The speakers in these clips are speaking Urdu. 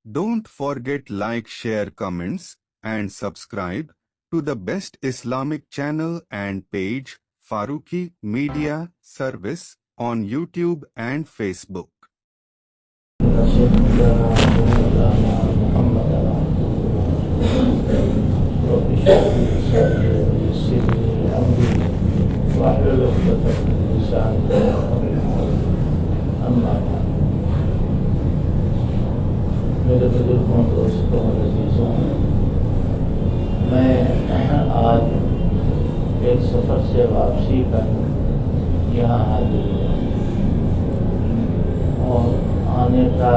Don't forget like, share, comments, and subscribe to the best Islamic channel and page Farooqi Media Service on YouTube and Facebook. میرے بزرگوں دوستوں اور عزیزوں، میں آج ایک سفر سے واپسی پر یہاں حاضر ہوا اور آنے کا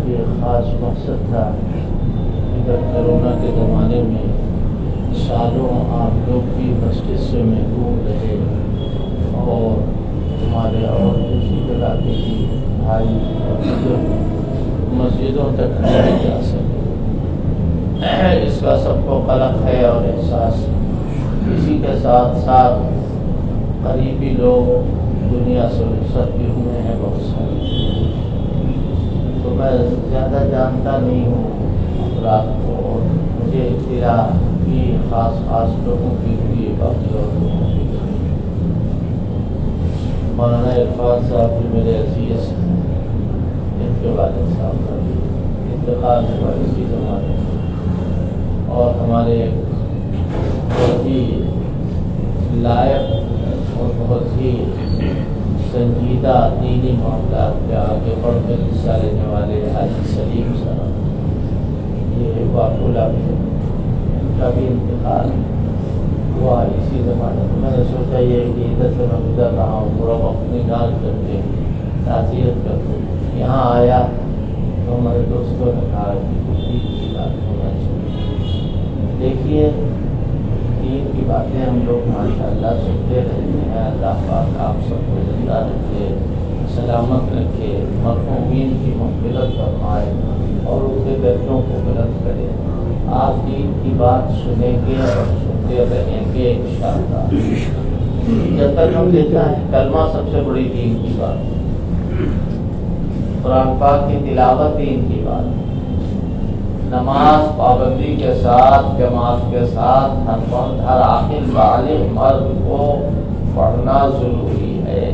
یہ خاص مقصد تھا کہ کرونا کے زمانے میں سالوں آپ لوگ بھی مسجد سے محروم رہے اور ہمارے اور دوسری علاقے کی بھائی اور مسجدوں تک نہیں جا سکے، اس کا سب کو قلق ہے اور احساس۔ اسی کے ساتھ ساتھ قریبی لوگ دنیا سے رخصت بھی ہوئے ہیں بہت سارے، تو میں زیادہ جانتا نہیں ہوں افراد کو، اور مجھے اطلاع بھی خاص لوگوں کی ہوئی، باقی اور لوگوں کی مولانا عرفان صاحب بھی میرے عزیز، ان کے والد صاحب کا بھی انتقال ہوا اسی زمانے میں، اور ہمارے بہت ہی لائق اور بہت ہی سنجیدہ دینی معاملات کے آگے بڑھ کر حصہ لینے والے حاجی سلیم صاحب، یہ واقعہ ان کا بھی انتقال ہوا اسی زمانے میں۔ میں نے سوچا یہ کہ ادھر سے میں گزر رہا ہوں، تھوڑا وقت نکال کر کے تعزیت کر دوں۔ یہاں آیا تو ہمارے دوستوں نے کہا کہ دین کی بات ہونا چاہیے۔ دیکھیے، دین کی باتیں ہم لوگ ماشاءاللہ سنتے رہتے ہیں۔ اللہ پاک آپ سب کو زندہ رکھے، سلامت رکھے، مرحومین کی مغفرت فرمائے اور ان کے درجوں کو بلند کرے۔ آپ دین کی بات سنیں گے اور سنتے رہیں گے انشاءاللہ۔ جب تک ہم دیکھا ہے کلمہ سب سے بڑی دین کی بات ہے، قرآن پاک کی تلاوت دین کی بات ہے، نماز پابندی کے ساتھ جماعت کے ساتھ ہر عاقل بالغ مرد کو پڑھنا ضروری ہے۔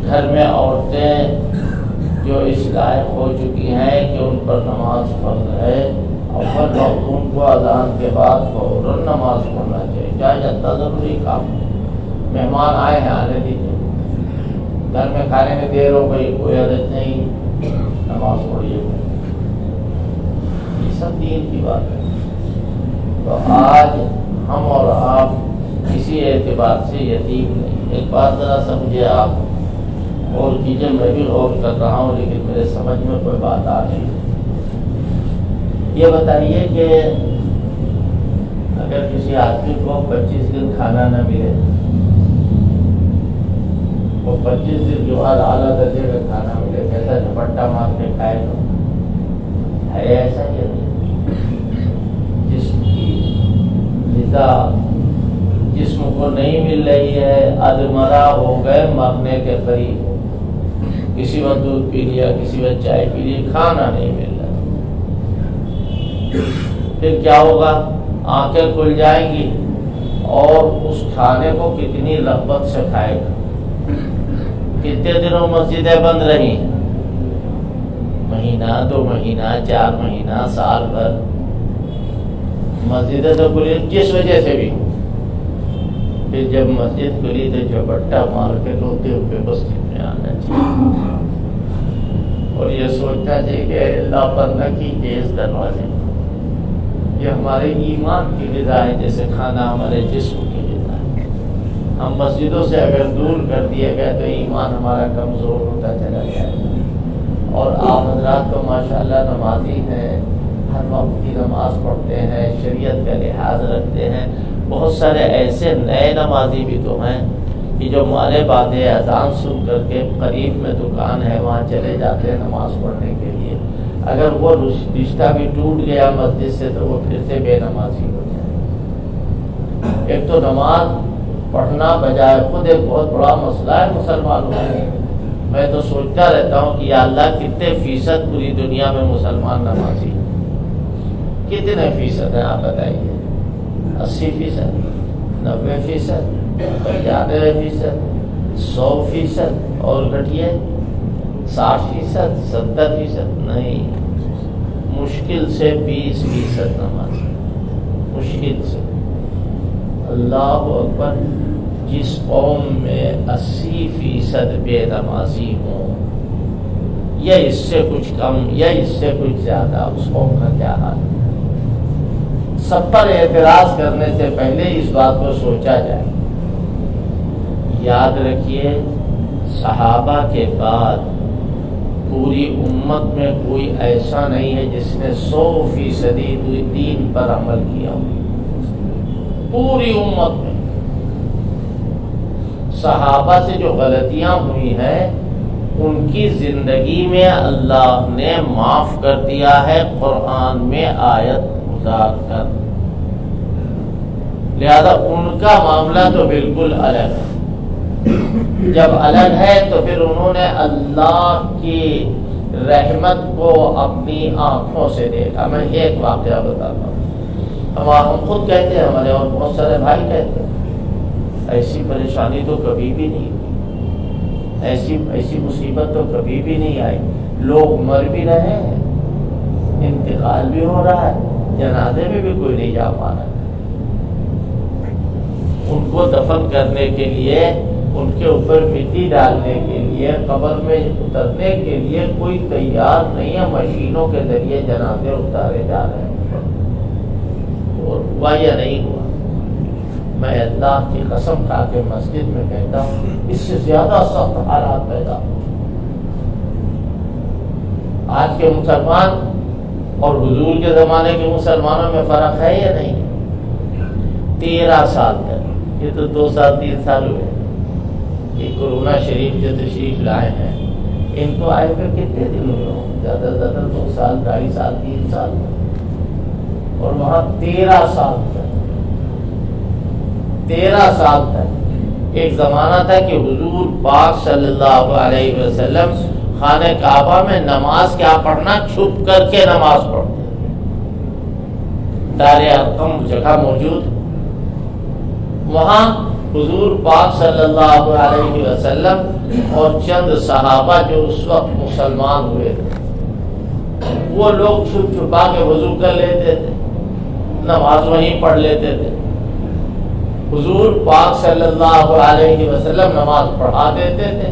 گھر میں عورتیں جو اس لائق ہو چکی ہیں کہ ان پر نماز فرض ہے، اول وقت ان کو اذان کے بعد فوراً نماز پڑھنا چاہیے، چاہے جتنا ضروری کام ہے۔ مہمان آئے ہیں، آنے دیجیے، گھر میں کھانے میں دیر ہو گئی، کوئی حرج نہیں، نماز پڑھیے۔ یہ سب دین کی بات ہے۔ تو آج ہم اور آپ کسی اعتبار سے یتیم نہیں۔ ایک بات ذرا سمجھے آپ، غور کیجیے، میں بھی غور کر رہا ہوں لیکن میرے سمجھ میں کوئی بات آ رہی ہے۔ یہ بتائیے کہ اگر کسی آدمی کو 25 دن کھانا نہ ملے، وہ 25 دن کے بعد اعلیٰ درجے کا کھانا ملے، کیسا جھپٹا مار کے کھائے گا؟ ہے ایسا ہی جسم کی غذا جسم کو نہیں مل رہی ہے، ادمرا ہو گئے، مرنے کے قریب، کسی وقت دودھ پی لیا، کسی وقت چائے پی لی، کھانا نہیں مل رہا، پھر کیا ہوگا؟ آنکھیں کھل جائیں گی اور اس کھانے کو کتنی رغبت سے کھائے گا۔ کتنے دنوں مسجدیں بند رہی؟ مہینہ، 2 مہینہ، 4 مہینہ، سال بھر۔ مسجدیں تو کھلی جس وجہ سے بھی، پھر جب مسجد کھلی تو جھپٹا مار کے روتے ہوئے مسجد میں آنا چاہیے اور یہ سوچنا چاہیے کہ اللہ پر نہ کیجیے اس دروازے۔ یہ ہمارے ایمان کی غذا ہے، جیسے کھانا ہمارے جسم کی غذا ہے۔ ہم مسجدوں سے اگر دور کر دیے گئے تو ایمان ہمارا کمزور ہوتا چلا جائے گا۔ اور آپ حضرات تو ماشاءاللہ نمازی ہیں، ہر وقت کی نماز پڑھتے ہیں، شریعت کا لحاظ رکھتے ہیں۔ بہت سارے ایسے نئے نمازی بھی تو ہیں کہ جو ہمارے بعد اذان سن کر کے قریب میں دکان ہے وہاں چلے جاتے ہیں نماز پڑھنے کے لیے۔ اگر وہ رشتہ بھی ٹوٹ گیا مسجد سے تو وہ پھر سے بے نمازی ہو جائے۔ ایک تو نماز پڑھنا بجائے خود ایک بہت بڑا مسئلہ ہے مسلمانوں میں۔ میں تو سوچتا رہتا ہوں کہ یا اللہ کتنے فیصد پوری دنیا میں مسلمان نمازی، کتنے فیصد ہیں آپ بتائیے؟ 80%، 90%، 95%، 100%، اور گھٹیے 60%، 70%؟ نہیں، مشکل سے 20% نمازی، مشکل سے۔ اللہ اکبر، جس قوم میں 80% بے نمازی ہوں، یا اس سے کچھ کم یا اس سے کچھ زیادہ، اس قوم کا کیا حال ہے؟ سب پر اعتراض کرنے سے پہلے اس بات کو سوچا جائے۔ یاد رکھیے، صحابہ کے بعد پوری امت میں کوئی ایسا نہیں ہے جس نے 100% دین پر عمل کیا ہو۔ پوری امت میں صحابہ سے جو غلطیاں ہوئی ہیں ان کی زندگی میں اللہ نے معاف کر دیا ہے قرآن میں آیت اتار کر، لہذا ان کا معاملہ تو بالکل الگ ہے۔ جب الگ ہے تو پھر انہوں نے اللہ کی رحمت کو اپنی آنکھوں سے دیکھا۔ میں ایک واقعہ بتاتا ہوں، ہم خود کہتے ہیں، ہمارے اور بہت سارے بھائی کہتے ہیں، ایسی پریشانی تو کبھی بھی نہیں ہوئی، ایسی مصیبت تو کبھی بھی نہیں آئی، لوگ مر بھی رہے ہیں، انتقال بھی ہو رہا ہے، جنازے میں بھی کوئی نہیں جا پا رہا ہے۔ ان کو دفن کرنے کے لیے، ان کے اوپر مٹی ڈالنے کے لیے، قبر میں اترنے کے لیے کوئی تیار نہیں ہے، مشینوں کے ذریعے جنازے اتارے جا رہے ہیں۔ اور ہوا یا نہیں ہوا؟ میں اللہ کی قسم کھا کے مسجد میں کہتا ہوں، اس سے زیادہ سخت حالات پیدا ہو۔ آج کے مسلمان اور حضور کے زمانے کے مسلمانوں میں فرق ہے یا نہیں؟ 13 سال تک، یہ تو 2 سال 3 سال ہوئے، یہ کورونا شریف جو تشریف لائے ہیں، ان کو آئے ہوئے کتنے دن ہوئے ہوں؟ زیادہ سے زیادہ 2 سال، 2.5 سال، 3 سال، اور وہاں 13 سال تک 13 سال تک۔ ایک زمانہ تھا کہ حضور پاک صلی اللہ علیہ وسلم خانہ کعبہ میں نماز کیا پڑھنا، چھپ کر کے نماز پڑھتے، دار ارقم جگہ موجود، وہاں حضور پاک صلی اللہ علیہ وسلم اور چند صحابہ جو اس وقت مسلمان ہوئے تھے، وہ لوگ چھپ چھپا کے وضو کر لیتے تھے، نماز وہیں پڑھ لیتے تھے۔ حضور پاک صلی اللہ علیہ وسلم نماز پڑھا دیتے تھے۔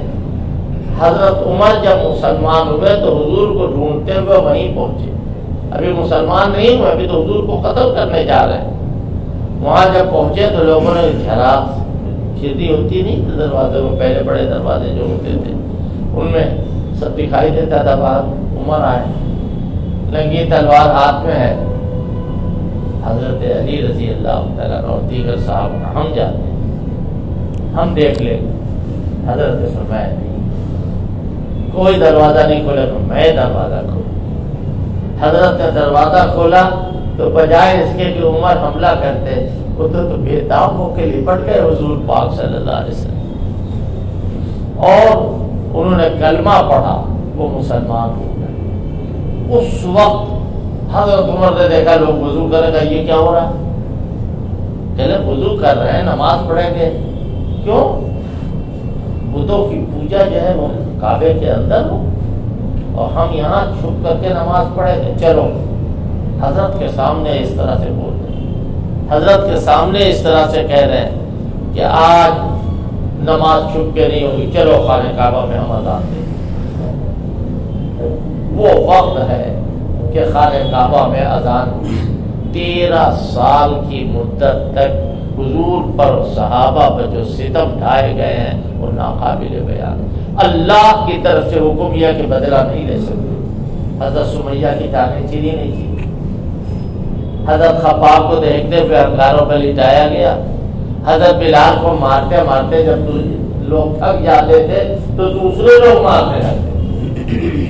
حضرت عمر جب مسلمان ہوئے تو حضور کو ڈھونڈتے ہوئے وہیں پہنچے، ابھی مسلمان نہیں ہوئے، ابھی تو حضور کو قتل کرنے جا رہے ہیں۔ وہاں جب پہنچے تو لوگوں نے جھراس چھیتی ہوتی نہیں تو دروازے میں، پہلے بڑے دروازے جو ہوتے تھے ان میں سب دکھائی دیتا تھا، باہر عمر آئے، ننگی تلوار ہاتھ میں ہے، حضرت علی رضی اللہ تعالیٰ اور دیگر صاحب، ہم جاتے ہیں، ہم دیکھ لیں گے۔ حضرت نے فرمایا نہیں، کوئی دروازہ نہیں کھولے گا، میں دروازہ کھولا۔ حضرت نے دروازہ کھولا تو بجائے اس کے کہ عمر حملہ کرتے، وہ تو بے تاب ہو کے لپٹ گئے حضور پاک صلی اللہ علیہ وسلم، اور انہوں نے کلمہ پڑھا، وہ مسلمان ہو گئے۔ اس وقت حضرت عمر نے دیکھا لوگ وضو کرے گا، یہ کیا ہو رہا ہے؟ چلے وضو کر رہے ہیں، نماز پڑھیں گے، کیوں؟ بتوں کی پوجا جو ہے وہ کعبے کے اندر ہو اور ہم یہاں چھپ کر کے نماز پڑھیں گے، چلو۔ حضرت کے سامنے اس طرح سے بول رہے ہیں، حضرت کے سامنے اس طرح سے کہہ رہے ہیں کہ آج نماز چھپ کے نہیں ہوگی، چلو خانہ کعبہ میں ہم اذان دیں۔ وہ وقت ہے کہ خانہ کعبہ میں اذان 13 سال کی مدت تک حضور پر صحابہ پر جو ستم ڈھائے گئے ہیں وہ ناقابل بیان۔ اللہ کی طرف سے حکم یہ کہ بدلہ نہیں لے سکتے۔ حضرت سمیہ کی جانیں چلی نہیں تھی، حضرت خباب کو دیکھتے ہوئے انگاروں پر لٹایا گیا، حضرت بلال کو مارتے مارتے جب لوگ تھک جاتے تھے تو دوسرے لوگ مارنے لگتے۔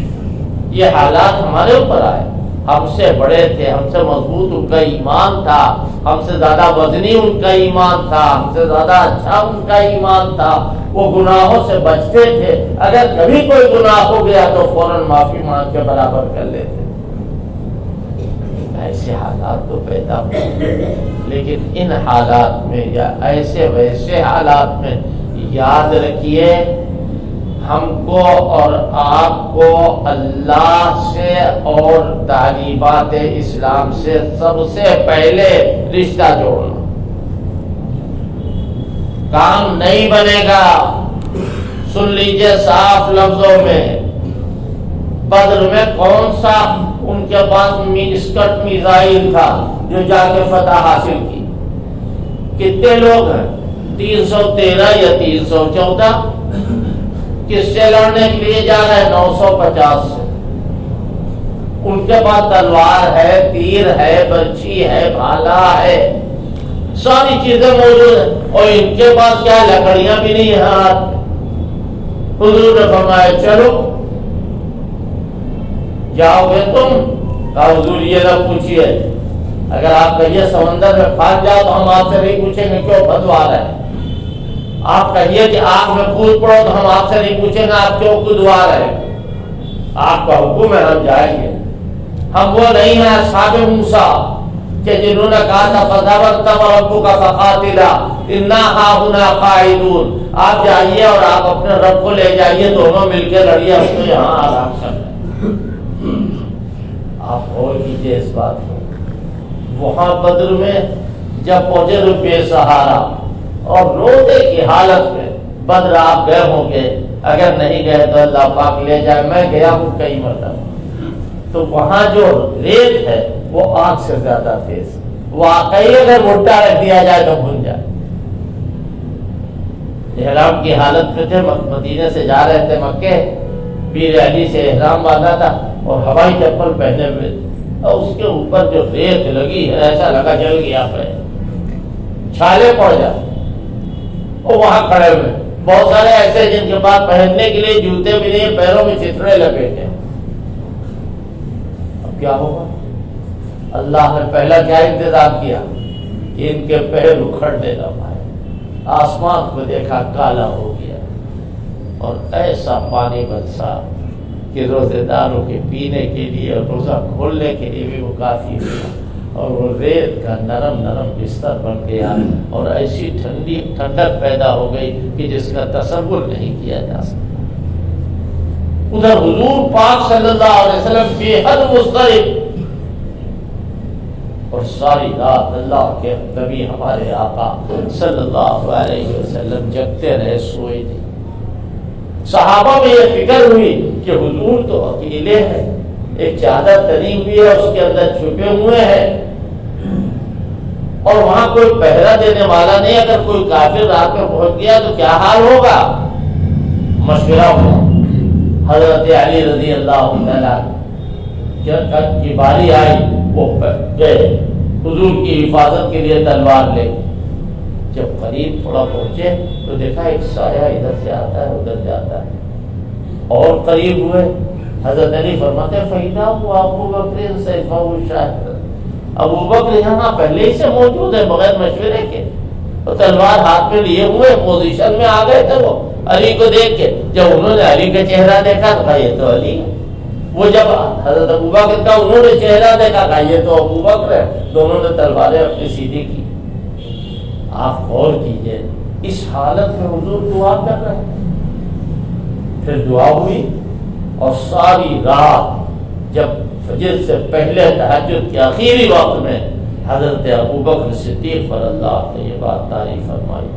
یہ حالات ہمارے اوپر آئے، ہم سے بڑے تھے، ہم سے مضبوط ان کا ایمان تھا، ہم سے زیادہ وزنی ان کا ایمان تھا، ہم سے زیادہ اچھا ان کا ایمان تھا، وہ گناہوں سے بچتے تھے، اگر کبھی کوئی گناہ ہو گیا تو فوراً معافی مانگ کے برابر کر لیتے۔ ایسے حالات تو پیدا ہوئے، لیکن ان حالات میں یا ایسے ویسے حالات میں یاد رکھیے ہم کو اور آپ کو اللہ سے اور تعلیمات اسلام سے سب سے پہلے رشتہ جوڑنا۔ کام نہیں بنے گا۔ سن لیجئے صاف لفظوں میں، بدر میں کون سا ان کے پاس اسکٹ میزائل تھا جو جا کے فتح حاصل کی؟ کتنے لوگ ہیں؟ 313 یا 314؟ کس سے لڑنے کے لیے جا رہے ہیں؟ 950 سے۔ ان کے پاس تلوار ہے، تیر ہے، برچھی ہے، بھالا ہے، ساری چیزیں موجود ہیں، اور ان کے پاس کیا لکڑیاں بھی نہیں ہیں ہاتھ میں۔ حضور نے فرمایا چلو جاؤ گے تم؟ کہا حضور یہ نہ پوچھئے، اگر آپ کہیے سمندر میں پھنس جاؤ تو ہم آپ سے نہیں پوچھیں گے کیوں بدوا رہے ہیں، آپ کہیے کہ آگ میں کود پڑو تو ہم آپ سے نہیں پوچھیں گے آپ کیوں کودوا رہے ہیں، آپ کا حکم ہے ہم جائیں گے۔ ہم وہ نہیں ہیں اصحاب موسیٰ کہ جنہوں نے کہا تھا فَذَهَبَ أَنْتَ وَرَبُّكَ فَقَاتِلَا إِنَّا هَاهُنَا قَاعِدُونَ، آپ جائیے اور آپ اپنے رب کو لے جائیے، دونوں مل کے لڑیے، ہم تو یہاں آرام کر رہے ہیں۔ آپ غور کیجئے اس بات کو۔ وہاں بدر میں جب پہنچے بے سہارا اور روتے کی حالت میں، بدر آپ گئے ہوں گے، اگر نہیں گئے تو اللہ پاک لے جائے، میں گیا ہوں کئی مرتبہ، تو وہاں جو ریت ہے وہ آگ سے زیادہ تیز، واقعی اگر بھٹا رکھ دیا جائے تو بھن جائے۔ احرام کی حالت میں تھے، مدینے سے جا رہے تھے مکے، پیر علی سے احرام باندھا تھا اور ہوائی چپل پہنے ہوئے تھے، اور اس کے اوپر جو ریت لگی ہے ایسا لگا جل گیا پہ، چھالے پڑ جاتے، اور وہاں کھڑے ہوئے بہت سارے ایسے جن کے پاس پہننے کے لیے جوتے بھی نہیں، پیروں میں چترے لپیٹے۔ اب کیا ہوگا؟ اللہ نے پہلا کیا انتظام کیا کہ ان کے پیر اکھڑ دینا پائے، آسمان کو دیکھا کالا ہو گیا، اور ایسا پانی برسا کہ روزے داروں کے پینے کے لیے اور روزہ کھولنے کے لیے بھی وہ کافی ہوا، اور وہ ریت کا نرم نرم بستر بن گیا، اور ایسی ٹھنڈی ٹھنڈک پیدا ہو گئی کہ جس کا تصور نہیں کیا جا سکتا۔ ادھر حضور پاک صلی اللہ علیہ وسلم بے حد مضطرب، اور ساری رات اللہ کے نبی ہمارے آقا صلی اللہ علیہ وسلم جگتے رہے، سوئے نہیں۔ صحابہ میں یہ فکر ہوئی کہ حضور تو اکیلے ہیں، ایک چادر تنی ہوئی ہے اس کے اندر چھپے ہوئے ہیں، اور وہاں کوئی پہرا دینے والا نہیں، اگر کوئی کافر رات میں پہنچ گیا تو کیا حال ہوگا؟ مشورہ ہوا، حضرت علی رضی اللہ عنہ کی باری آئی، وہ گئے حضور کی حفاظت کے لیے تلوار لے۔ جب قریب تھوڑا پہنچے تو دیکھا ایک سایہ ادھر سے آتا ہے ادھر جاتا ہے، اور قریب ہوئے، حضرت علی فرماتے ہیں فَإِذَا هُوَ أَبُو بَكْرٍ سَيْفَهُ شَاهِدٌ، ابو بکر یہاں پہلے ہی سے موجود ہے بغیر مشورے کے، اور تلوار ہاتھ میں لیے ہوئے پوزیشن میں آ گئے تھے وہ علی کو دیکھ کے۔ جب انہوں نے علی کا چہرہ دیکھا تو کہا یہ تو علی ہے، وہ جب حضرت ابو بکر کا انہوں نے چہرہ دیکھا کہا یہ تو ابو بکر ہے، دونوں نے تلواریں اپنی سیدھی کی۔ آپ غور کیجئے، اس حالت میں حضور دعا کر رہے ہیں۔ پھر دعا ہوئی، اور ساری رات جب فجر سے پہلے تہجد کے آخری وقت میں حضرت ابو بکر صدیق رضی اللہ نے یہ بات تعریف فرمائی،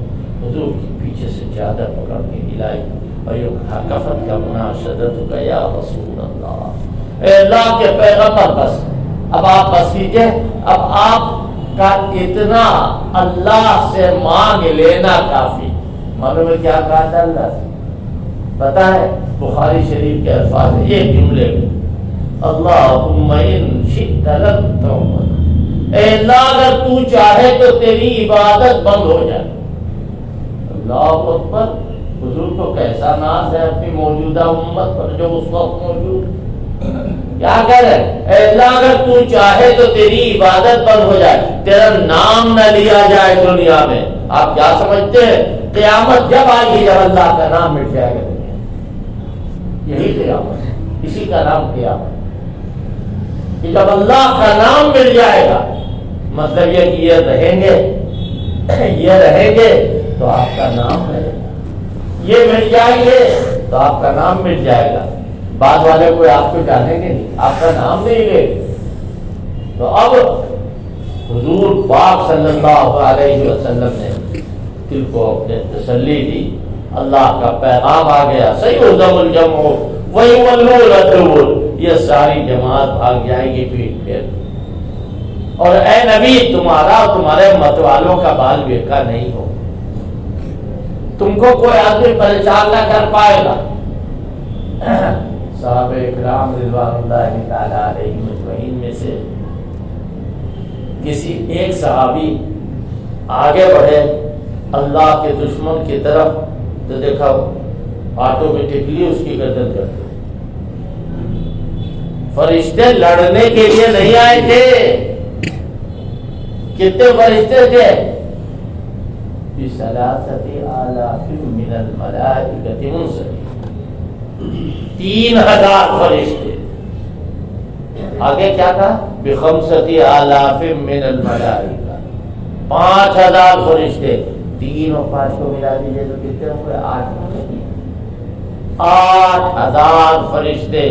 حضور کے پیچھے سے چادر پکڑ کے ہلائی اور یہ کہا کفت کا مناشدت کا یا رسول اللہ، اے اللہ کے پیغمبر، بس اب آپ بس کیجئے، اب آپ کا اتنا اللہ سے مانگ لینا کافی۔ معلوم ہے کیا کہا تھا اللہ سے؟ پتا ہے بخاری شریف کے الفاظ ہیں، ایک جملے میں، اللہم ان شئت لم تعبد، اے اللہ اگر تو چاہے تو تیری عبادت بند ہو جائے۔ اللہ اکبر، حضور کو کیسا ناز ہے اپنی موجودہ امت پر جو اس وقت موجود۔ کیا کہہ رہے ہیں؟ اے اللہ اگر تو چاہے تو تیری عبادت بند ہو جائے، تیرا نام نہ لیا جائے دنیا میں۔ آپ کیا سمجھتے ہیں؟ قیامت جب آئے گی جب اللہ کا نام مٹ جائے گا دنیا میں۔ یہی قیامت ہے، اسی کا نام قیامت ہے کہ جب اللہ کا نام مل جائے گا، مطلب یہ کہ یہ رہیں گے تو آپ کا نام رہے گا، یہ مل جائیں گے تو آپ کا نام مل جائے گا۔ بعد والے کوئی آپ کو جانیں گے نہیں، آپ کا نام نہیں لے گے۔ تو اب حضور پاک صلی اللہ علیہ وسلم نے دل کو اپنے تسلی دی، اللہ کا پیغام آ گیا، سیہزم الجمع ویولون الدبر، یہ ساری جماعت بھاگ جائے گی پیٹ پھیر، اور اے نبی تمہارا اور تمہارے مت والوں کا بال بیکا نہیں ہو، تم کو کوئی آدمی پریشان نہ کر پائے گا۔ صحابہ اکرام رضوان اللہ تعالیٰ علیہ مجمعین میں سے کسی ایک صحابی آگے بڑھے اللہ کے دشمن کی طرف، تو دیکھا آٹومیٹکلی اس کی گردن کر دی۔ فرشتے لڑنے کے لیے نہیں آئے تھے، کتنے فرشتے تھے؟ بثلاثة آلاف من الملائکۃ منزلین، 3000 فرشتے۔ آگے کیا کہا؟ بخمسة آلاف من الملائکہ، 5000 فرشتے۔ 3 اور 5 کو ملا دیجیے تو کتنے ہوئے؟ 8000 فرشتے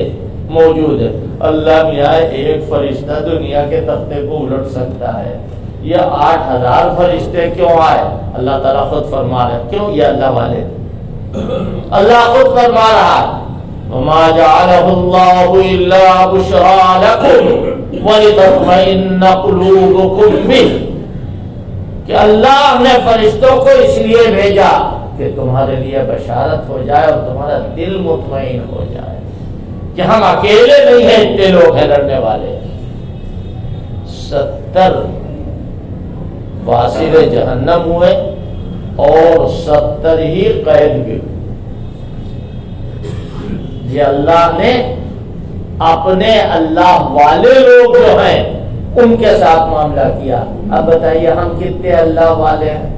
موجود ہے۔ اللہ میاں ایک فرشتہ دنیا کے تختے کو الٹ سکتا ہے، یہ 8000 فرشتے کیوں آئے؟ اللہ تعالیٰ خود فرما رہا ہے، کیوں؟ یہ اللہ والے، اللہ خود فرما رہا ہے وَمَا جَعَلَهُ اللَّهُ إِلَّا بُشْرَىٰ لَكُمْ وَلِتَطْمَئِنَّ قُلُوبُكُمْ بِهِ، کہ اللہ نے فرشتوں کو اس لیے بھیجا کہ تمہارے لیے بشارت ہو جائے اور تمہارا دل مطمئن ہو جائے کہ ہم اکیلے نہیں ہیں، اتنے لوگ ہیں لڑنے والے۔ 70 واصل جہنم ہوئے اور 70 ہی قید بھی ہوئے۔ یہ اللہ نے اپنے اللہ والے لوگ جو ہیں ان کے ساتھ معاملہ کیا۔ اب بتائیے ہم کتنے اللہ والے ہیں؟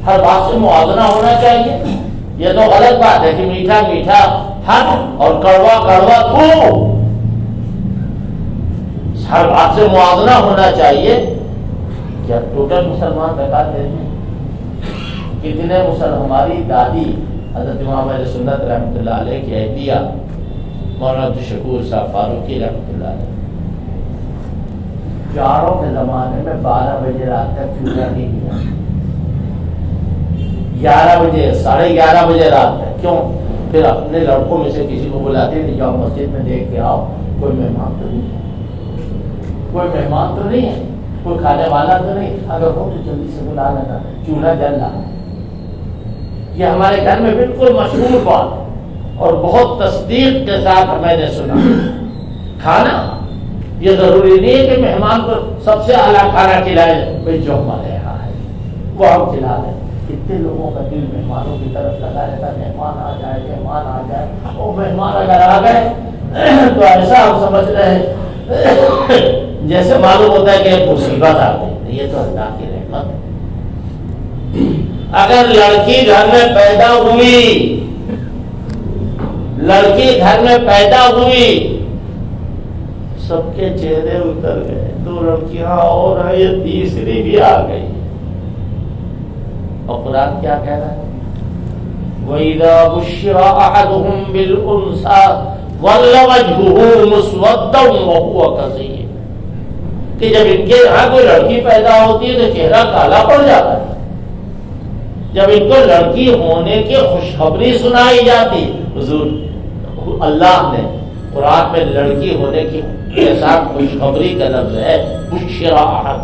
ہر بات سے موازنہ ہونا چاہیے۔ یہ تو غلط بات ہے کہ میٹھا میٹھا حق اور کڑوا کڑوا تو، ہر بات سے موازنہ ہونا چاہیے۔ کیا ٹوٹل مسلمان بیکار ہیں؟ کتنے ہماری دادی حضرت امام اہل سنت رحمۃ اللہ علیہ کی اہلیہ مولانا عبدالشکور صاحب فاروقی رحمۃ اللہ علیہ، چاروں کے زمانے میں 12 بجے رات تک چولہا نہیں کیا، 11 بجے 11:30 بجے رات تک۔ کیوں؟ پھر اپنے لڑکوں میں سے کسی کو بلاتے نہیں، جاؤ مسجد میں دیکھ کے آؤ کوئی مہمان تو نہیں ہے، کوئی مہمان تو نہیں ہے، کوئی کھانے والا تو نہیں، اگر ہو تو جلدی سے بلا لینا، چولہا جل رہا۔ یہ ہمارے گھر میں بالکل مشہور بات اور بہت تصدیق کے ساتھ میں نے سنا۔ کھانا یہ ضروری نہیں ہے کہ مہمان کو سب سے اعلیٰ کھانا کھلائے، بھائی جو ہمارے یہاں ہے وہ ہم کھلا دیں۔ کتنے لوگوں کا دل مہمانوں کی طرف لگا رہتا، مہمان آ جائے مہمان آ جائے، وہ مہمان اگر آ گئے تو ایسا ہم سمجھ رہے ہیں جیسے معلوم ہوتا ہے کہ مصیبت آ گئی۔ یہ تو اللہ کی رحمت ہے۔ اگر لڑکی گھر میں پیدا ہوئی، لڑکی گھر میں پیدا ہوئی، سب کے چہرے اتر گئے، 2 لڑکیاں اور ہیں، یہ تیسری بھی آ گئی، اور قرآن کیا کہہ رہا ہے؟ وَإِذَا بُشِّرَ أَحَدُهُم بِالْأُنثَىٰ ظَلَّ وَجْهُهُ مُسْوَدًّا وَهُوَ كَظِيمٌ، کہ جب ان کے یہاں کوئی لڑکی پیدا ہوتی ہے تو چہرہ کالا پڑ جاتا ہے۔ جب ان کو لڑکی ہونے کی خوشخبری سنائی جاتی، حضور اللہ نے قرآن میں لڑکی ہونے کی ساتھ خوشخبری کا لفظ ہے بشرا احد،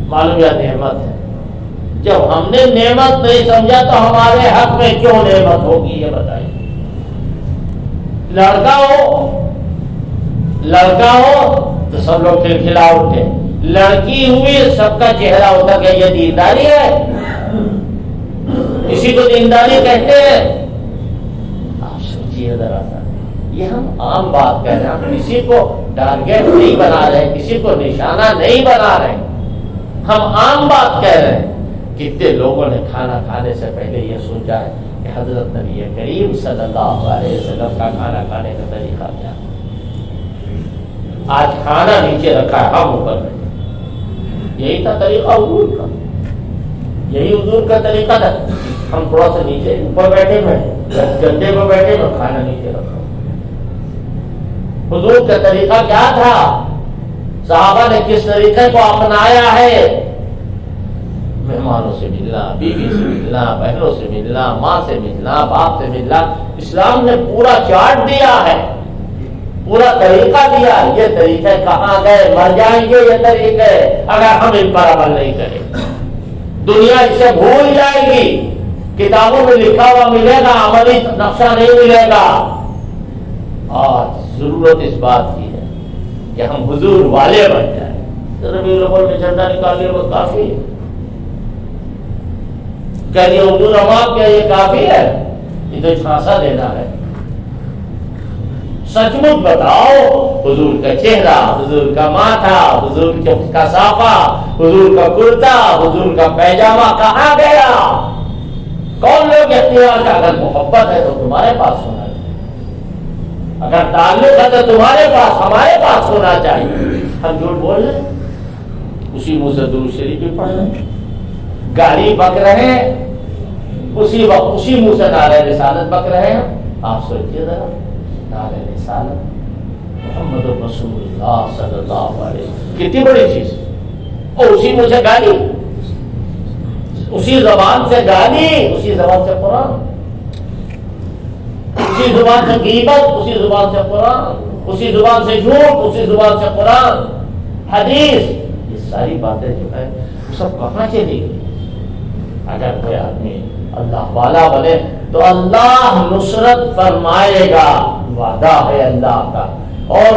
معلوم یا نعمت ہے۔ جب ہم نے نعمت نہیں سمجھا تو ہمارے حق میں کیوں نعمت ہوگی؟ یہ بتائیے۔ لڑکا ہو تو سب لوگ کھلکھلا اٹھے، لڑکی ہوئی سب کا چہرہ ہوتا کہ یہ دینداری ہے، اسی کو دینداری کہتے ہیں۔ آپ سوچیے ذرا سا، یہ ہم عام بات کہہ رہے ہیں، ہم کسی کو ٹارگیٹ نہیں بنا رہے، کسی کو نشانہ نہیں بنا رہے، ہم عام بات کہہ رہے ہیں۔ کتنے لوگوں نے کھانا کھانے سے پہلے یہ سوچا ہے کہ حضرت نبی کریم صلی اللہ علیہ وسلم کا کھانا کھانے کا طریقہ کیا ہے؟ آج کھانا نیچے رکھا ہے، ہم اوپر بیٹھے، یہی تھا طریقہ حضور کا، یہی حضور کا طریقہ تھا۔ ہم تھوڑا سا نیچے اوپر بیٹھے ہوئے، گدے پہ بیٹھے ہوئے، کھانا نیچے رکھا۔ حضور کا طریقہ کیا تھا؟ صحابہ نے کس طریقے کو اپنایا ہے؟ مہمانوں سے ملنا، بیوی سے ملنا، بہنوں سے ملنا، ماں سے ملنا، باپ سے ملنا، اسلام نے پورا چارٹ دیا ہے، پورا طریقہ دیا۔ یہ طریقے کہاں گئے؟ مر جائیں گے یہ طریقے اگر ہم ان پر عمل نہیں کریں۔ دنیا اسے بھول جائے گی، کتابوں میں لکھا ہوا ملے گا، عملی نقشہ نہیں ملے گا۔ آج ضرورت اس بات کی ہے کہ ہم حضور والے بن جائیں۔ ربیع الاول میں جھنڈا نکالنے وہ کافی ہے؟ کہہ رہی حضور امام کیا یہ کافی ہے؟ یہ تو جھانسا دینا ہے۔ سچ مچ بتاؤ، حضور کا چہرہ، حضور کا ماتھا، حضور کا صافہ، حضور کا کرتا، حضور کا پیجامہ کہاں گیا؟ کون لوگ اختیار کا؟ اگر محبت ہے تو تمہارے پاس ہونا چاہیے، اگر تعلق ہے تو تمہارے پاس، ہمارے پاس ہونا چاہیے۔ ہم جھوٹ بول رہے ہیں، اسی منہ سے درود شریف بھی پڑھ رہے ہیں، گالی بک رہے ہیں، اسی وقت اسی منہ سے نعرہ رسالت بک رہے ہیں۔ آپ سوچیے ذرا، نعرہ رسالت محمد رسول اللہ صلی اللہ علیہ وسلم کتنی بڑی چیز، اور اسی منہ سے گالی، اسی زبان سے گالی، اسی زبان سے قرآن، اسی زبان سے غیبت، اسی زبان سے قرآن، اسی زبان سے جھوٹ، اسی زبان سے قرآن حدیث۔ یہ ساری باتیں جو ہے سب کہاں چلی گئی؟ اگر کوئی آدمی اللہ والا بنے تو اللہ نصرت فرمائے گا، وعدہ ہے اللہ کا، اور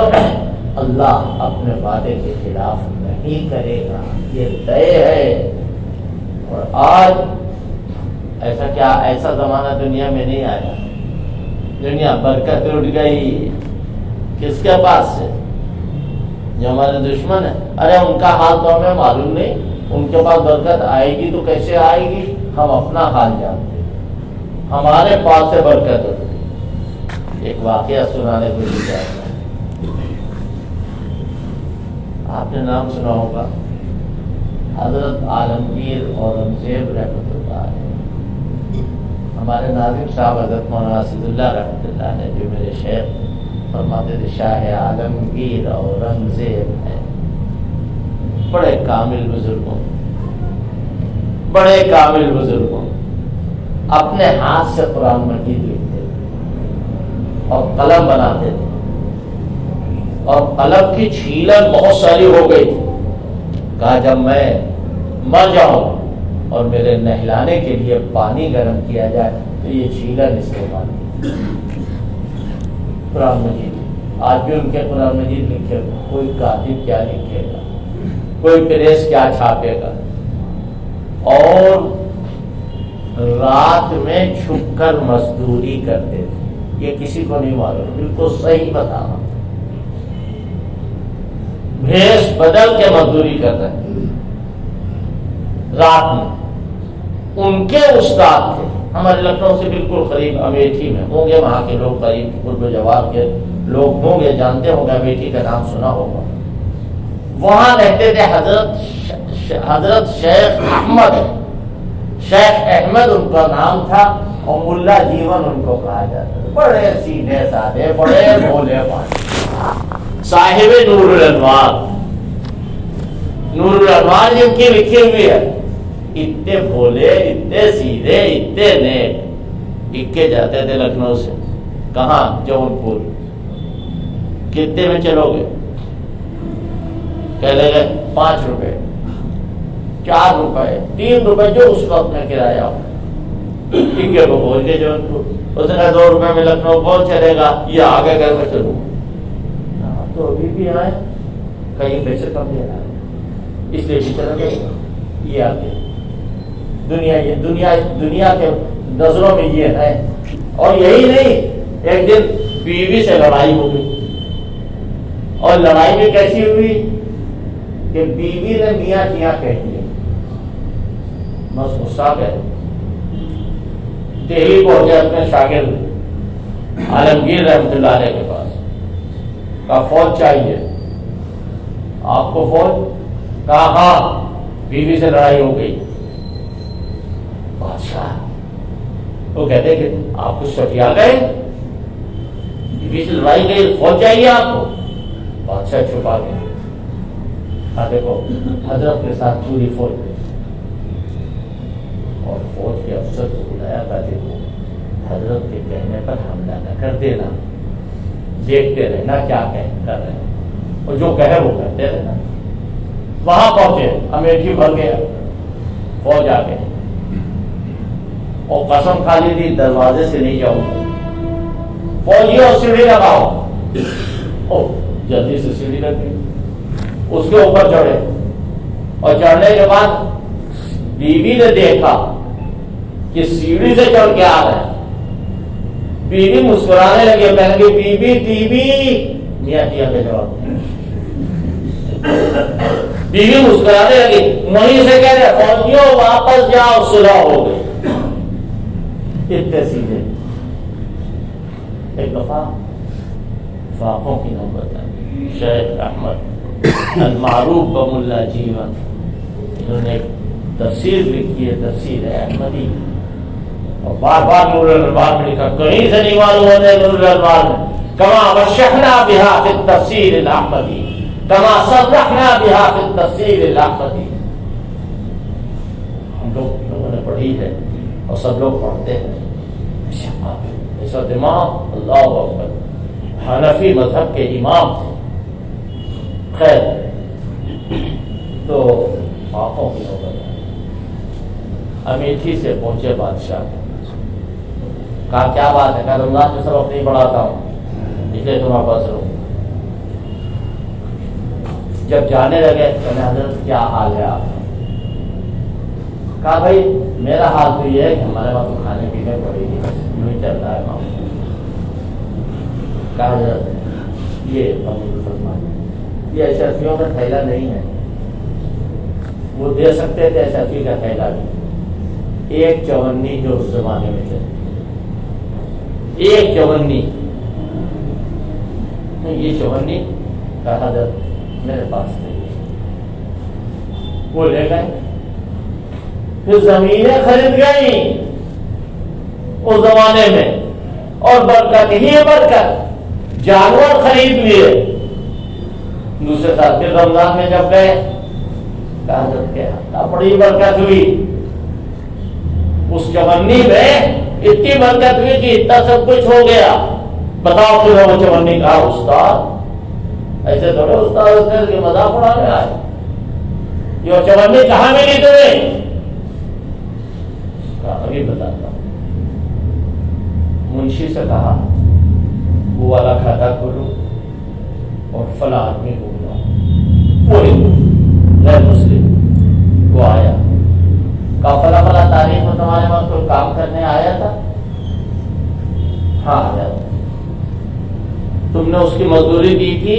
اللہ اپنے وعدے کے خلاف نہیں کرے گا، یہ طے ہے۔ اور آج ایسا کیا، ایسا زمانہ دنیا میں نہیں آیا، دنیا برکت اٹھ گئی۔ کس کے پاس سے؟ جو ہمارے دشمن ہیں۔ ارے ان کا حال تو ہمیں معلوم نہیں، ان کے پاس برکت آئے گی تو کیسے آئے گی، ہم اپنا حال جانتے ہیں، ہمارے پاس سے برکت اٹھ گئی۔ ایک واقعہ سنانے کو مل جائے گا، آپ نے نام سنا ہوگا، حضرت عالمگیر اورنگزیب رحمۃ اللہ علیہ۔ ہمارے ناظم صاحب حضرت مولانا اسد اللہ رحمۃ اللہ نے جو میرے شیخ فرماتے تھے شاہ عالمگیر اورنگزیب ہے، بڑے کامل بزرگوں، بڑے کامل بزرگوں اپنے ہاتھ سے قرآن مجید لکھتے تھے اور قلم بناتے تھے، اور قلم کی چھیلن بہت ساری ہو گئی تھی۔ کہا جب میں مر جاؤں اور میرے نہلانے کے لیے پانی گرم کیا جائے تو یہ چھیلن استعمال کی۔ قرآن مجید آج بھی ان کے قرآن مجید لکھے، کوئی کاتب کیا لکھے گا، کوئی پریس کیا چھاپے گا، اور رات میں چھپ کر مزدوری کرتے تھے۔ یہ کسی کو نہیں معلوم، بالکل صحیح بتانا، بھیس بدل کے مزدوری کر رہے ہیں رات میں۔ ان کے استاد تھے، ہمارے لکھنؤ سے بالکل قریب امیٹھی میں ہوں گے، وہاں کے لوگ قریب قرب و جوار کے لوگ ہوں گے، جانتے ہوں گے، امیٹھی کا نام سنا ہوگا۔ وہاں رہتے تھے حضرت شیخ احمد ان کا نام تھا، اور ملا جیون ان کو کہا جاتا تھا۔ بڑے سیدھے سادے، بڑے بھولے بھالے، صاحب نور الانوار۔ نور الانوار جن کی لکھی ہوئی ہے، اتنے بھولے، اتنے سیدھے، اتنے نیک۔ اکے جاتے تھے لکھنؤ سے، کہاں؟ جون پور۔ کتنے میں چلو گے؟ کہہ لے 5 روپے، 4 روپے، 3 روپے، جو اس وقت میں کرایہ ہو۔ اکے کو پہنچ گئے جون پور۔ اس نے کہا 2 روپے میں لکھنؤ کون چلے گا، یہ آگے گھر میں چلوں۔ تو ابھی بھی آئے، کہیں پیسے کم دے رہا ہے، اس لیے بھی چلا گیا۔ یہ آگے دنیا کے نظروں میں یہ ہے۔ اور یہی نہیں، ایک دن بیوی سے لڑائی ہو گئی، اور لڑائی بھی کیسی ہوئی کہ بیوی نے میاں کیا کہہ دیا، بس غصہ گئے، دہلی پہنچے اپنے شاگرد عالمگیر رحمۃ اللہ علیہ کے پاس، کہا فوج چاہیے آپ کو، فوج؟ کہا ہاں بیوی سے لڑائی ہو گئی۔ بادشاہ وہ کہتے کہ آپ کچھ سٹیا گئے، بیوی سے لڑائی گئی، فوج چاہیے آپ کو؟ بادشاہ چھپا گیا، کہا دیکھو حضرت کے ساتھ پوری فوج گئی، اور فوج کے افسر کو بلایا، کہا دیکھو حضرت کے کہنے پر حملہ نہ کر دینا، دیکھتے رہنا کیا کر رہے ہیں، اور جو کہے وہ کرتے رہنا۔ وہاں پہنچے، امیٹھی بھر گیا، فوج آ گئے، اور قسم کھا لی تھی دروازے سے نہیں جاؤ، فوجیوں سیڑھی لگاؤ، جلدی سے سیڑھی لگ گئی، اس کے اوپر چڑھے، اور چڑھنے کے بعد بیوی نے دیکھا کہ سیڑھی سے چڑھ کے آ رہا ہے، بیوی مسکرانے لگی، کہنے لگی بیوی ٹی وی، میاں کیا کے جواب، بیوی مسکرانے لگی، وہیں سے کہہ رہے فوجیوں واپس جاؤ، صلح ہو گئی۔ اتنے سیدھے۔ ایک دفعہ فاقوں کی نوبت آئی، شیخ احمد المعروف بملا جیون، انہوں نے ایک تفسیر لکھی ہے، تفسیر احمدی، اور بار بار نور الانوار میں لکھا، کہیں سے نہیں معلوم ہوتا ہے نور الانوار میں، کما وشحنا بها فی التفسیر الاحمدی، کما صرحنا بها فی التفسیر الاحمدی۔ ہم لوگوں نے پڑھی ہے اور سب لوگ پڑھتے ہیں، ایسا دماغ، اللہ اکبر، حنفی مذہب کے امام تھے۔ خیر، تو آنکھوں کی نوبت امیٹھی سے پہنچے بادشاہ، کہا کیا بات ہے؟ کہا رمضان میں سبق نہیں پڑھاتا ہوں، اس لیے تمہارے پاس رہوں۔ جب جانے لگے کہ حضرت کیا حال ہے آپ؟ کہا بھائی میرا حال تو یہ ہے کہ ہمارے وہاں تو کھانے پینے پڑے گی، یوں ہی چل رہا ہے معاملہ۔ کہا حضرت یہ قبول فرمائیں، یہ اشرفیوں کا تھیلا نہیں ہے، وہ دے سکتے تھے اشرفی کا تھیلا بھی، ایک چونی جو اس زمانے میں چلتی، ایک چونی، یہ چونی کہا حضرت میرے پاس نہیں، وہ لے گئے، پھر زمینیں خرید گئی اس زمانے میں، اور برکت ہی برکت، جانور خرید لیے۔ دوسرے سال پھر رمضان میں جب گئے، کہا حضرت کیا بڑی برکت ہوئی، اس چونی میں اتنی برکت ہوئی کہ اتنا سب کچھ ہو گیا۔ بتاؤ پھر وہ چونی کہا استاد ایسے تھوڑے استاد ہوتے ہیں کہ مذاق اڑانے آئے، یہ چونی کہاں ملی تمہیں؟ کہا ابھی بتاتا ہوں۔ منشی سے کہا وہ والا کھاتا کھولو اور فلاں آدمی کو بلاؤ، وہ غیر مسلم، وہ آیا، کہا فلاں فلاں تاریخ میں تمہارے وقت کوئی کام کرنے آیا تھا؟ ہاں آیا تھا۔ تم نے اس کی مزدوری دی تھی؟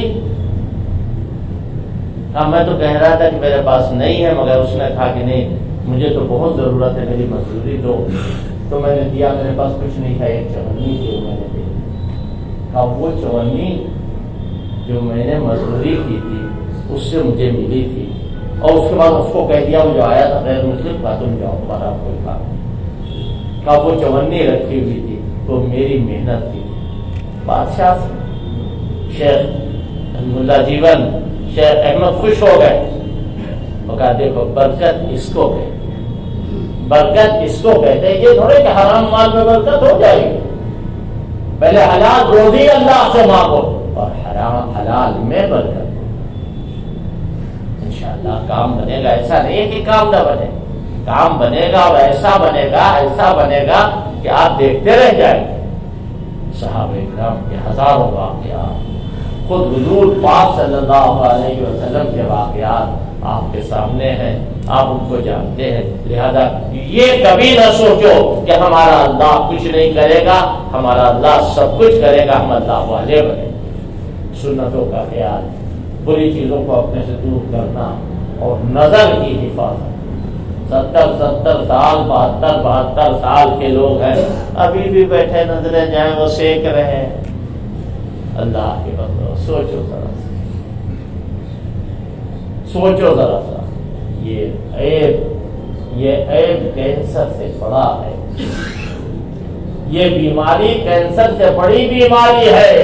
ہاں میں تو کہہ رہا تھا کہ میرے پاس نہیں ہے، مگر اس نے کہا کہ نہیں مجھے تو بہت ضرورت ہے، میری مزدوری دو، تو میں نے دیا، میرے پاس کچھ نہیں تھا، ایک چونی تھی میں نے دی۔ کہا وہ چونی جو میں نے مزدوری کی تھی اس سے مجھے ملی تھی، اور اس کے بعد اس کو کہہ دیا وہ جو آیا تھا غیر مسلم کا، تم جاؤ تمہارا کوئی کام۔ کہا وہ چونی رکھی ہوئی تھی تو میری محنت کی۔ بادشاہ شیخ ملا جیون، شیخ احمد خوش ہو گئے، اور کہا دیکھو برکت اس کو کہتے، برکت اس کو کہتے ہیں، یہ تھوڑے کہ حرام مال میں برکت ہو جائے گی، پہلے حلال روزی اللہ سے مانگو اور حرام حلال میں برکت، انشاءاللہ کام بنے گا۔ ایسا نہیں ہے کہ کام نہ بنے، کام بنے گا اور ایسا بنے گا، ایسا بنے گا کہ آپ دیکھتے رہ جائیں گے۔ صحابہ کرام کے ہزاروں واقعات، خود حضور پاک صلی اللہ علیہ وسلم کے واقعات آپ کے سامنے ہیں، آپ ان کو جانتے ہیں، لہذا یہ کبھی نہ سوچو کہ ہمارا اللہ کچھ نہیں کرے گا، ہمارا اللہ سب کچھ کرے گا، ہم اللہ والے بنے۔ سنتوں کا خیال، بری چیزوں کو اپنے سے دور کرنا اور نظر کی حفاظت۔ 70 سال 72 سال کے لوگ ہیں، ابھی بھی بیٹھے نظریں جائیں وہ سیک رہے ہیں۔ اللہ کے بندو سوچو ذرا سا، سوچو ذرا سا، یہ عیب کینسر سے بڑا ہے، یہ بیماری کینسر سے بڑی بیماری ہے۔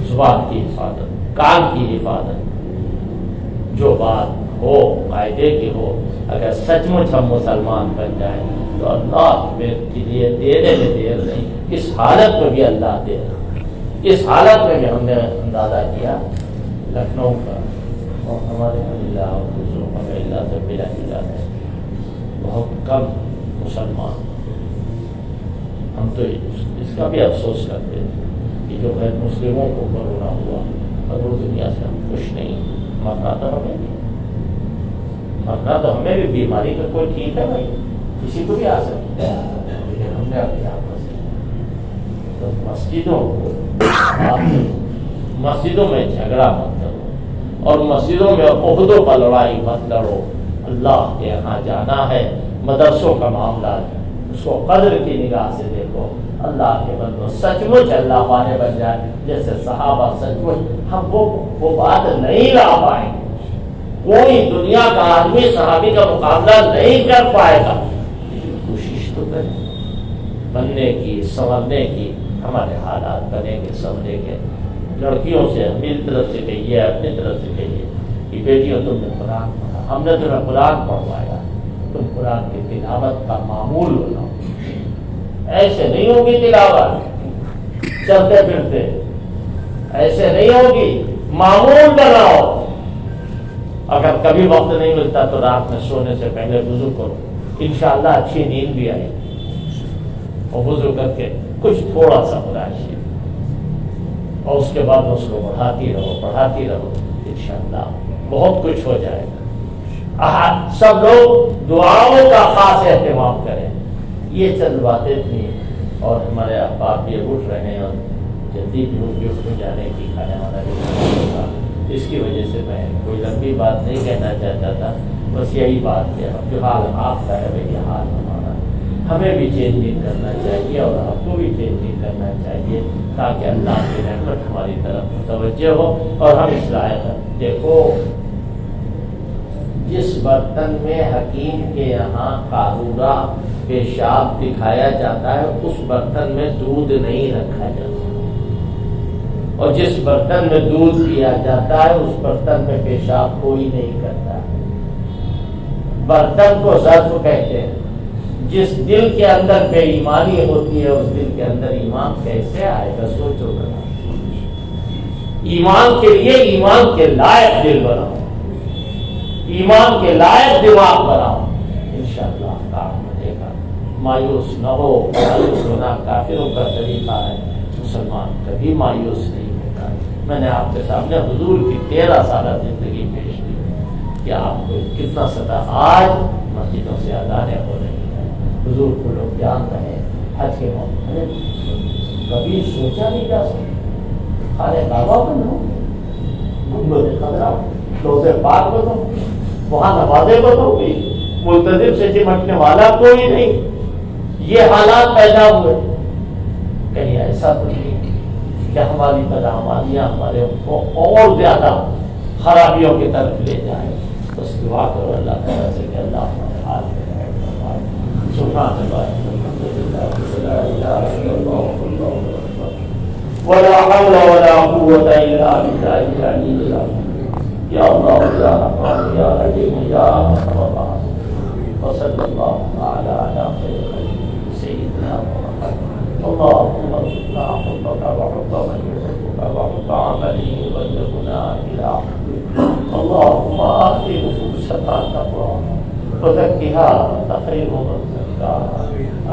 زبان کی حفاظت، کان کی حفاظت، جو بات ہو قاعدے کی ہو، اگر سچ مچ ہم مسلمان بن جائیں تو اللہ کے لیے دینے میں دیر نہیں، اس حالت میں بھی اللہ دے رہا۔ اس حالت میں بھی ہم نے اندازہ کیا لکھنؤ کا اور ہمارے اللہ اور دوسروں کا اللہ سے ملا جلا ہے، بہت کم مسلمان۔ ہم تو اس کا بھی افسوس کرتے ہیں کہ جو غیر مسلموں کو کرونا ہوا اور وہ دنیا سے ہم خوش نہیں۔ مرنا تو ہمیں بھی، مرنا تو ہمیں بھی، بیماری کا کوئی ٹھیک ہے بھائی، کسی کو بھی آ سکتا ہے، لیکن ہم نے اپنے آپس تو مسجدوں میں جھگڑا مت کرو اور مسجدوں میں عہدوں پر لڑائی مت لڑو۔ اللہ کے یہاں جانا ہے، مدرسوں کا معاملہ ہے، اس کو قدر کی نگاہ سے دیکھو۔ اللہ کے بندو سچ مچ اللہ والے بن جائے جیسے صحابہ، سچ مچ ہم وہ بات نہیں لا پائیں، کوئی دنیا کا آدمی صحابی کا مقابلہ نہیں کر پائے گا، کوشش تو کریں بننے کی، سنورنے کی۔ ہمارے حالات بنے گے سمجھے گے، لڑکیوں سے میری طرف سے کہیے، اپنی طرف سے کہیے کہ بیٹیوں تم نے قرآن پڑھا، ہم نے تمہیں قرآن پڑھوایا، تم قرآن کی تلاوت کا معمول بناؤ۔ ایسے نہیں ہوگی تلاوت چلتے پھرتے، ایسے نہیں ہوگی، معمول بناؤ۔ اگر کبھی وقت نہیں ملتا تو رات میں سونے سے پہلے وضو کرو، انشاءاللہ اچھی نیند بھی آئے گی، اور وضو کر کے کچھ تھوڑا سا قرآن شریف، اور اس کے بعد اس کو پڑھاتی رہو، انشاءاللہ بہت کچھ ہو جائے گا۔ سب لوگ دعاؤں کا خاص اہتمام کریں۔ یہ چند باتیں تھیں، اور ہمارے احباب بھی اٹھ رہے ہیں اور جلدی بھی اٹھ جانے کی کھانے والا بھی ہوگا، اس کی وجہ سے میں کوئی لمبی بات نہیں کہنا چاہتا تھا، بس یہی بات ہے جو حال آپ کا ہے وہی حال ہمارا، ہمیں بھی چینج نہیں کرنا چاہیے اور آپ کو بھی چینج نہیں کرنا چاہیے، تاکہ اللہ کی رحمت ہماری طرف متوجہ ہو اور ہم اس لائق ہیں۔ دیکھو، جس برتن میں حکیم کے یہاں قارورہ پیشاب دکھایا جاتا ہے اس برتن میں دودھ نہیں رکھا جاتا، اور جس برتن میں دودھ پیا جاتا ہے اس برتن میں پیشاب کوئی نہیں کرتا ہے۔ برتن کو ظرف کہتے ہیں۔ جس دل کے اندر بے ایمانی ہوتی ہے اس دل کے اندر ایمان کیسے آئے گا؟ سوچو ذرا۔ ایمان کے لیے ایمان کے لائق دل بناؤ، ایمان کے لائق دماغ بناؤ، انشاءاللہ کام بنے گا۔ مایوس نہ ہو، مایوس ہونا کافروں کا طریقہ ہے، مسلمان کبھی مایوس نہیں ہوتا۔ میں نے آپ کے سامنے حضور کی 13 سالہ زندگی پیش کی کہ آپ کو کتنا ستا۔ آج مسجدوں سے اذانیں ہو رہی ہیں، حضور کو لوگ جان رہے ہیں، حج کے موقع میں کبھی سوچا نہیں جا سکتا، خانہ کعبہ بنو، گنبد خضرا، روضہ پاک بنو، وہاں نمازیں بنو گی، ملتزم سے چمٹنے والا کوئی نہیں۔ یہ حالات پیدا ہوئے، کہیں ایسا تو نہیں کہ ہماری بدعمالیاں ہمارے کو اور زیادہ خرابیوں کی طرف لے جائیں۔ بس دعا کرو اللہ تعالیٰ سے کہ اللہ ہمارے حال میں رحم فرمائے۔ سبحان اللہ، الحمدللہ، لا الہ الا اللہ، ولا حول ولا قوة الا باللہ العلی العظیم۔ یا اللہ یا رحمان یا رحیم یا رحمان، وصلی اللہ تعالی علی خیر خلقہ سیدنا محمد۔ اللهم ارزقنا حبك وحب من يحبك وحب عمل يبلغنا الى حبك۔ اللهم آت نفوسنا تقواها وزكها أنت خير من زكاها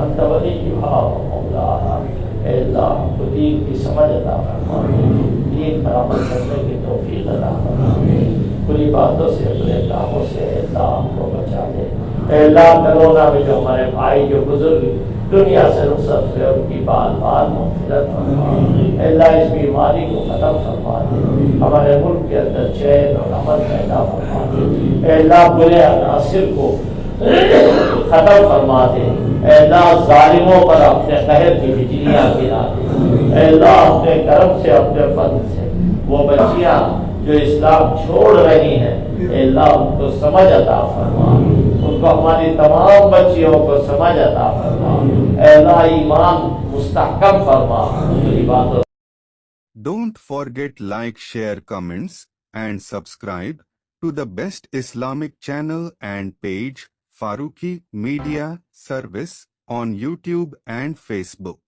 أنت وليها ومولاها۔ اے اللہ ہم کو دین کی سمجھ عطا فرما، دین پر عمل کرنے کی توفیق عطا فرما، کلی باتوں سے اپنے کاموں سے اللہ ہم کو اے اللہ کرونا میں جو ہمارے بھائی جو بزرگ دنیا سے رخصت ہوئے ان کی بال بال مغفرت فرما، اے اللہ اس بیماری کو ختم فرما دے، ہمارے ملک کے اندر چین اور امن پیدا فرما دے، اے اللہ برے عناصر کو ختم فرما دے، اے اللہ ظالموں پر اپنے قہر کی بجلیاں گرا دے، اے اللہ اپنے کرم سے اپنے فضل سے وہ بچیاں جو اسلام چھوڑ رہی ہیں اے اللہ ان کو سمجھ عطا فرما، ان کو ہماری تمام بچیوں کو سمجھ عطا فرما، اے اللہ ایمان مستحکم فرما، تیری باتوں Don't forget like, share, comments and subscribe to the best Islamic channel and page Farooqi Media Service on YouTube and Facebook.